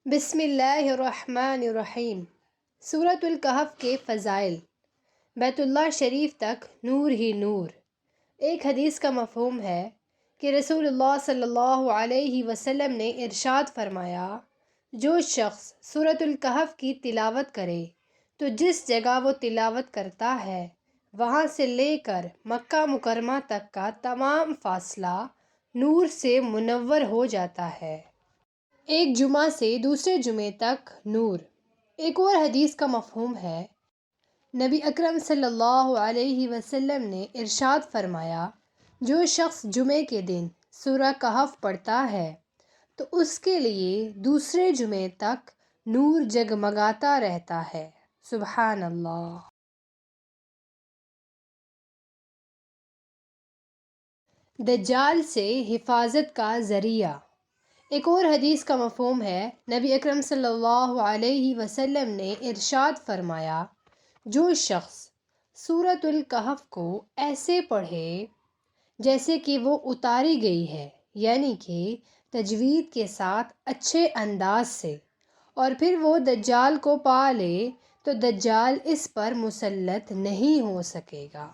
بسم اللہ الرحمن الرحیم۔ سورۃ الکہف کے فضائل۔ بیت اللہ شریف تک نور ہی نور۔ ایک حدیث کا مفہوم ہے کہ رسول اللہ صلی اللہ علیہ وسلم نے ارشاد فرمایا، جو شخص سورۃ الکہف کی تلاوت کرے تو جس جگہ وہ تلاوت کرتا ہے وہاں سے لے کر مکہ مکرمہ تک کا تمام فاصلہ نور سے منور ہو جاتا ہے۔ ایک جمعہ سے دوسرے جمعے تک نور۔ ایک اور حدیث کا مفہوم ہے، نبی اکرم صلی اللہ علیہ وسلم نے ارشاد فرمایا، جو شخص جمعے کے دن سورہ کہف پڑھتا ہے تو اس کے لیے دوسرے جمعے تک نور جگمگاتا رہتا ہے۔ سبحان اللہ۔ دجال سے حفاظت کا ذریعہ۔ ایک اور حدیث کا مفہوم ہے، نبی اکرم صلی اللہ علیہ وسلم نے ارشاد فرمایا، جو شخص سورۃ الکہف کو ایسے پڑھے جیسے کہ وہ اتاری گئی ہے، یعنی کہ تجوید کے ساتھ اچھے انداز سے، اور پھر وہ دجال کو پا لے تو دجال اس پر مسلط نہیں ہو سکے گا۔